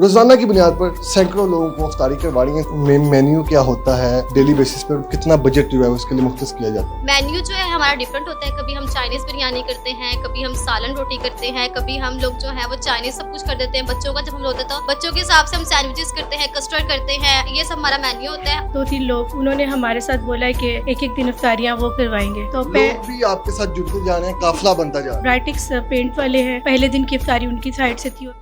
रोजाना की बुनियाद पर सैकड़ों लोगों को अफ्तारी करवानी है। मेन्यू क्या होता है, डेली बेसिस पर कितना बजट जो है उसके लिए मुख्तस किया जाता है। मेन्यू जो है हमारा डिफरेंट होता है। कभी हम चाइनीज़ बिरयानी करते हैं, कभी हम सालन रोटी करते हैं, कभी हम लोग जो है वो चाइनीज़ सब कुछ कर देते हैं। बच्चों का जब हम होता है तो बच्चों के हिसाब से हम सैंडविचेस करते हैं, कस्टर्ड करते हैं, ये सब हमारा मेन्यू होता है। 2-3 लोग उन्होंने हमारे साथ बोला है कि एक एक दिन इफ्तारियां वो करवाएंगे, तो लोग भी आपके साथ जुड़ते जा रहे हैं, काफिला बनता जा रहा है। ब्राइटिक्स पेंट वाले हैं, पहले दिन की इफ्तारी उनकी साइड से थी।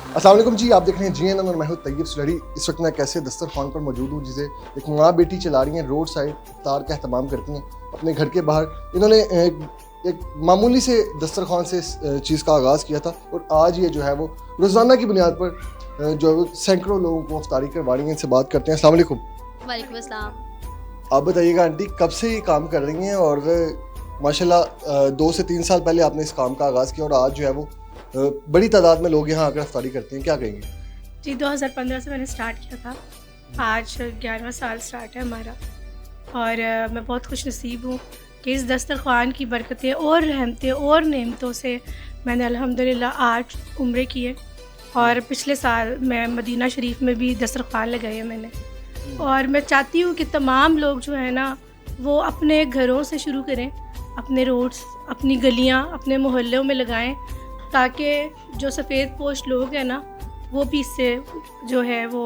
अस्सलाम वालेकुम जी, आप देख रहे हैं GNN और मैं हूं तैयब सुलहरी। इस वक्त मैं कैसे दस्तरखान पर मौजूद हूं, जिसे एक माँ बेटी चला रही हैं, रोड साइड इफ्तार का अहतमाम करती हैं अपने घर के बाहर। इन्होंने एक मामूली से दस्तरखान से इस चीज़ का आगाज़ किया था और आज ये जो है वो रोज़ाना की बुनियाद पर जो है वो सैकड़ों लोगों को अफ्तारी करवा रही हैं। इनसे बात करते हैं। अस्सलाम वालेकुम। वालेकुम अस्सलाम। आप बताइएगा आंटी, कब से ये काम कर रही हैं और माशाल्लाह 2 से 3 साल पहले आपने इस काम का आगाज़ किया और आज जो है वो बड़ी तादाद में लोग यहाँ आकर अफ्तारी करते हैं, क्या कहेंगे? जी 2015 से मैंने स्टार्ट किया था, आज 11वां साल स्टार्ट है हमारा। और मैं बहुत खुश नसीब हूँ कि इस दस्तरखान की बरकतें और रहमतें और नेमतों से मैंने अल्हम्दुलिल्लाह 8 उम्रे किए और पिछले साल मैं मदीना शरीफ में भी दस्तरखान लगाई है मैंने। और मैं चाहती हूँ कि तमाम लोग जो है ना वो अपने घरों से शुरू करें, अपने रोड्स, अपनी गलियाँ, अपने मोहल्लों में लगाएं, ताकि जो सफ़ेद पोश लोग हैं ना वो भी इससे जो है वो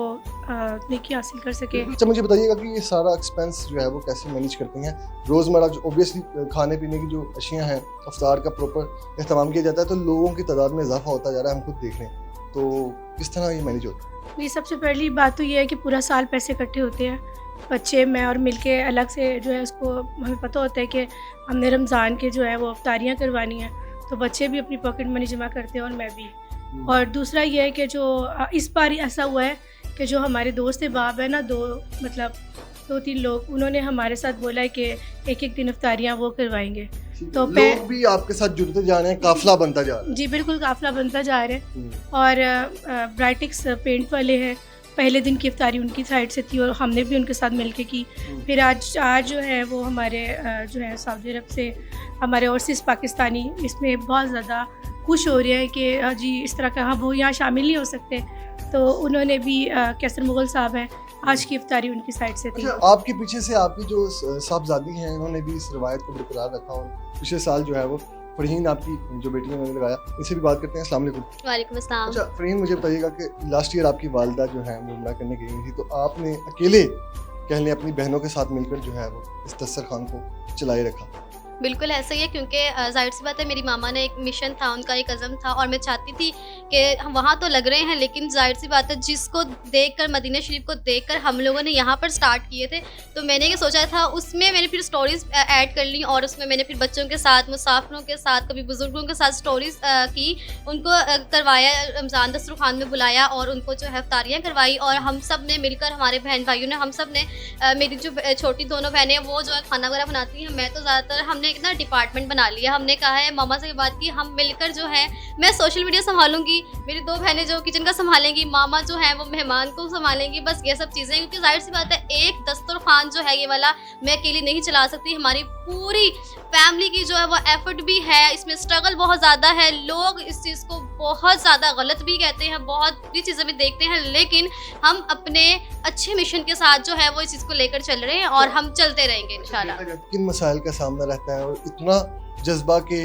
नेकी हासिल कर सके। अच्छा, मुझे बताइएगा कि ये सारा एक्सपेंस जो है वो कैसे मैनेज करती हैं? रोज़मर्रा जो ऑब्वियसली खाने पीने की जो अशियाँ हैं, अफ्तार का प्रॉपर एहतमाम किया जाता है, तो लोगों की तादाद में इजाफा होता जा रहा है, हम खुद देख रहे हैं, तो किस तरह ये मैनेज होता है? ये सबसे पहली बात तो ये है कि पूरा साल पैसे इकट्ठे होते हैं, बच्चे मैं और मिलके अलग से जो है उसको हमें पता होता है कि हमने रमज़ान के जो है वो अफ्तारियाँ करवानी हैं, तो बच्चे भी अपनी पॉकेट मनी जमा करते हैं और मैं भी। और दूसरा ये है कि जो इस बार ऐसा हुआ है कि जो हमारे दोस्त बाब है ना, 2-3 लोग उन्होंने हमारे साथ बोला है कि एक एक दिन इफ्तारियाँ वो करवाएंगे, तो लोग भी आपके साथ जुड़ते जा रहे हैं, काफिला बनता जा रहा है। जी बिल्कुल, काफिला बनता जा रहा है। और ब्राइटिक्स पेंट वाले हैं, पहले दिन की इफ्तारी उनकी साइड से थी और हमने भी उनके साथ मिलके की। फिर आज जो है वो हमारे जो है सऊदी अरब से हमारे ओवरसीज़ पाकिस्तानी इसमें बहुत ज़्यादा खुश हो रहे हैं कि जी इस तरह का वो यहाँ शामिल नहीं हो सकते, तो उन्होंने भी कैसर मुगल साहब हैं, आज की इफ्तारी उनकी साइड से थी। अच्छा, आपके पीछे से आपकी जो साहबजादी हैं, इन्होंने भी इस रवायत को बरकरार रखा और पिछले साल जो है वो फरहीन आपकी जो बेटी है उन्होंने लगाया। इनसे भी बात करते हैं। अस्सलाम वालेकुम। वालेकुम अस्सलाम। अच्छा फरहीन, मुझे बताइएगा कि लास्ट ईयर आपकी वालिदा जो है वो उम्रा करने गई हुई थी, तो आपने अकेले कह लें अपनी बहनों के साथ मिलकर जो है वो इस दस्तरखान को चलाए रखा। बिल्कुल ऐसा ही है, क्योंकि जाहिर सी बात है मेरी मामा ने एक मिशन था, उनका एक अज़म था और मैं चाहती थी कि हम वहाँ तो लग रहे हैं, लेकिन जाहिर सी बात है जिसको देखकर, मदीना शरीफ को देखकर हम लोगों ने यहाँ पर स्टार्ट किए थे, तो मैंने ये सोचा था, उसमें मैंने फिर स्टोरीज़ ऐड कर ली और उसमें मैंने फिर बच्चों के साथ, मुसाफिरों के साथ, कभी बुज़ुर्गों के साथ स्टोरीज़ की, उनको करवाया, रमज़ान दस्तरखान में बुलाया और उनको जो है इफ्तारियाँ करवाई। और हम सब ने मिलकर, हमारे बहन भाइयों ने, हम सब ने, मेरी जो छोटी दोनों बहनें वो जो है खाना वगैरह बनाती हैं, मैं तो ज़्यादातर, हमने एक ना डिपार्टमेंट बना लिया। हमने कहा है मामा से बात की, हम मिलकर जो है, मैं सोशल मीडिया संभालूंगी, मेरी 2 बहनें जो किचन का संभालेंगी, मामा जो है वो मेहमान को संभालेंगी, बस ये सब चीज़ें। क्योंकि जाहिर सी बात है एक दस्तरखान जो है ये वाला मैं अकेली नहीं चला सकती, हमारी पूरी फैमिली की जो है वो एफर्ट भी है, इसमें स्ट्रगल बहुत ज़्यादा है। लोग इस चीज़ को बहुत ज़्यादा गलत भी कहते हैं, बहुत भी चीज़ें भी देखते हैं, लेकिन हम अपने अच्छे मिशन के साथ जो है वो इस चीज़ को लेकर चल रहे हैं और हम चलते रहेंगे इंशाल्लाह। किन मसाइल का सामना रहता है और इतना जज्बा के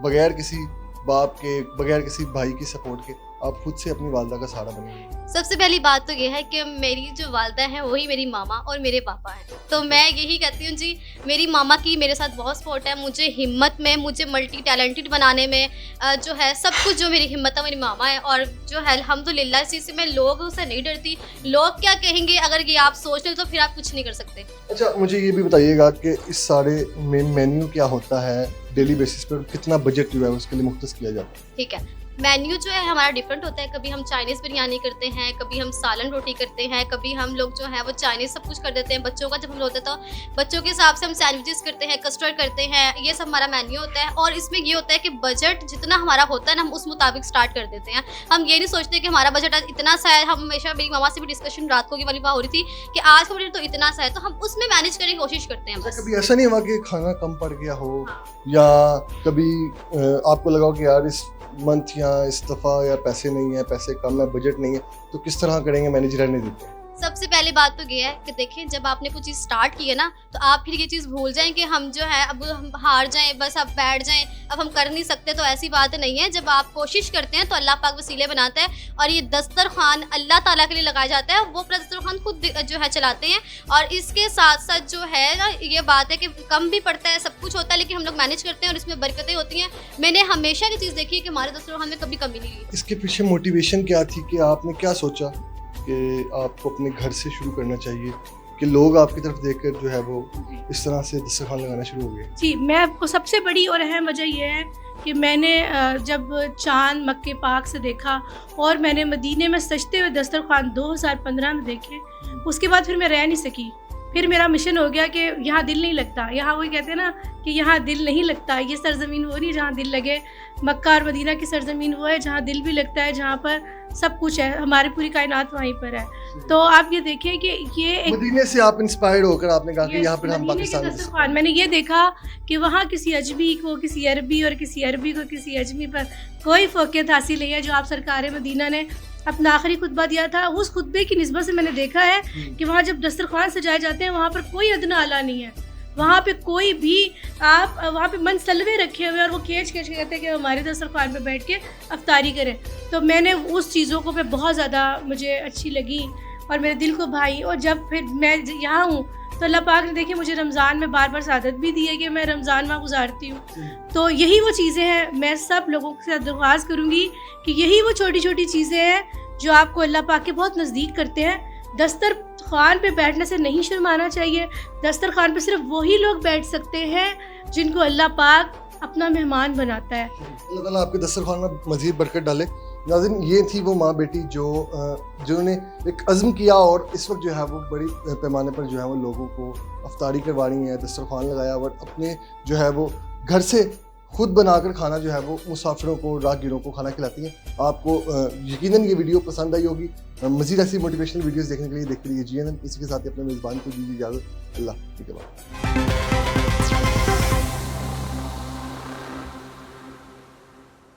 बगैर, किसी बाप के बगैर, किसी भाई की सपोर्ट के आप खुद से अपनी वालिदा का सहारा बने? सबसे पहली बात तो ये है कि मेरी जो वालिदा है वही मेरी मामा और मेरे पापा हैं, तो मैं यही कहती हूँ जी, मेरी मामा की मेरे साथ बहुत सपोर्ट है, मुझे हिम्मत में, मुझे मल्टी टैलेंटेड बनाने में जो है सब कुछ, जो मेरी हिम्मत है मेरी मामा है। और जो है अल्हम्दुलिल्लाह इस चीज़ से मैं लोगों से नहीं डरती, लोग क्या कहेंगे अगर ये आप सोच लें तो फिर आप कुछ नहीं कर सकते। अच्छा, मुझे ये भी बताइएगा कि इस सारे मेन्यू क्या होता है, डेली बेसिस पर कितना बजट जो है उसके लिए मुख्तस किया जाता है? ठीक है, मेन्यू जो है हमारा डिफरेंट होता है। कभी हम चाइनीज़ बिरयानी करते हैं, कभी हम सालन रोटी करते हैं, कभी हम लोग जो है वो चाइनीज़ सब कुछ कर देते हैं। बच्चों का जब हम होता है तो बच्चों के हिसाब से हम सैंडविचेस करते हैं, कस्टर्ड करते हैं, ये सब हमारा मेन्यू होता है। और इसमें ये होता है कि बजट जितना हमारा होता है ना, हम उस मुताबिक स्टार्ट कर देते हैं। हम ये नहीं सोचते कि हमारा बजट आज इतना सा है। हम हमेशा, मेरी मामा से भी डिस्कशन रात को की वाली बात हो रही थी कि आज का बजट तो इतना सा है, तो हम उसमें मैनेज करने की कोशिश करते हैं। कभी ऐसा नहीं हुआ कि खाना कम पड़ गया हो या कभी आपको लगा कि यार इस मंथ या इस दफ़ा या पैसे नहीं है, पैसे कम है, बजट नहीं है, तो किस तरह करेंगे, मैनेज रहने देते हैं? सबसे पहली बात तो ये है कि देखिए, जब आपने कुछ चीज़ स्टार्ट की है ना, तो आप फिर ये चीज़ भूल जाएं कि हम जो है अब हम हार जाएं, बस अब बैठ जाएं, अब हम कर नहीं सकते। तो ऐसी बात नहीं है। जब आप कोशिश करते हैं तो अल्लाह पाक वसीले बनाता है। और ये दस्तरखान अल्लाह ताला के लिए लगाया जाता है, वो दस्तरखान खुद जो है चलाते हैं। और इसके साथ साथ जो है ना, ये बात है कि कम भी पड़ता है, सब कुछ होता है, लेकिन हम लोग मैनेज करते हैं और इसमें बरकतें होती हैं। मैंने हमेशा की चीज़ देखी है कि हमारे दस्तरखान में कभी कमी नहीं हुई। इसके पीछे मोटिवेशन क्या थी कि आपने क्या सोचा कि आपको अपने घर से शुरू करना चाहिए, कि लोग आपकी तरफ देखकर जो है वो इस तरह से दस्तरखान लगाना शुरू हो गए? जी, मैं आपको सबसे बड़ी और अहम वजह यह है कि मैंने जब चाँद मक्के पाक से देखा और मैंने मदीने में सजते हुए दस्तरखान 2015 में देखे, उसके बाद फिर मैं रह नहीं सकी। फिर मेरा मिशन हो गया कि यहाँ दिल नहीं लगता। यहाँ वही कहते हैं ना कि यहाँ दिल नहीं लगता। ये सरज़मीन वो नहीं जहाँ दिल लगे। मक्का और मदीना की सरज़मीन वो है जहाँ दिल भी लगता है, जहाँ पर सब कुछ है, हमारी पूरी कायनात वहीं पर है। तो आप ये देखिए कि ये एक मदीने से आप इंस्पायर्ड होकर आपने कहा कि यहाँ पर हम मदीने के पाकिस्तान में दस्तरखान मैंने ये देखा कि वहाँ किसी अजमी को किसी अरबी और किसी अरबी को किसी अजमी पर कोई फ़ोक़ियत हासिल नहीं है। जो आप सरकार मदीना ने अपना आखिरी खुतबा दिया था, उस खुतबे की निस्बत से मैंने देखा है कि वहाँ जब दस्तरखान सजाए जाते हैं, वहाँ पर कोई अदना आला नहीं है। वहाँ पे कोई भी आप वहाँ पे मनसलवे रखे हुए और वो केच केच के कहते हैं कि हमारे दस्तरखान पे बैठ के अफ्तारी करें। तो मैंने उस चीज़ों को पे बहुत ज़्यादा मुझे अच्छी लगी और मेरे दिल को भाई। और जब फिर मैं यहाँ हूँ तो अल्लाह पाक ने देखिए मुझे रमज़ान में बार बार सादत भी दी है कि मैं रमज़ान वहाँ गुजारती हूँ। तो यही वो चीज़ें हैं। मैं सब लोगों से दरख्वास्त करूँगी कि यही वो छोटी छोटी चीज़ें हैं जो आपको अल्लाह पाक के बहुत नज़दीक करते हैं। दस्तरखान पे बैठने से नहीं शर्माना चाहिए। दस्तरखान पे सिर्फ वही लोग बैठ सकते हैं जिनको अल्लाह पाक अपना मेहमान बनाता है। अल्लाह ताला आपके दस्तरखान में मज़ीद बरकत डाले। नाज़रीन, ये थी वो माँ बेटी जिन्होंने एक अज़्म किया और इस वक्त जो है वो बड़ी पैमाने पर जो है वो लोगों को अफ्तारी करवा रही हैं, दस्तरखान लगाया और अपने जो है वो घर से खुद बनाकर खाना जो है वो मुसाफिरों को, राहगीरों को खाना खिलाती हैं। आपको यकीनन ये वीडियो पसंद आई होगी। मज़ीद ऐसी मोटिवेशनल वीडियोस देखने के लिए देखते रहिए GNN। इसी के साथ ही अपने मेज़बान को दीजिए इजाज़त। अल्लाह के बाद।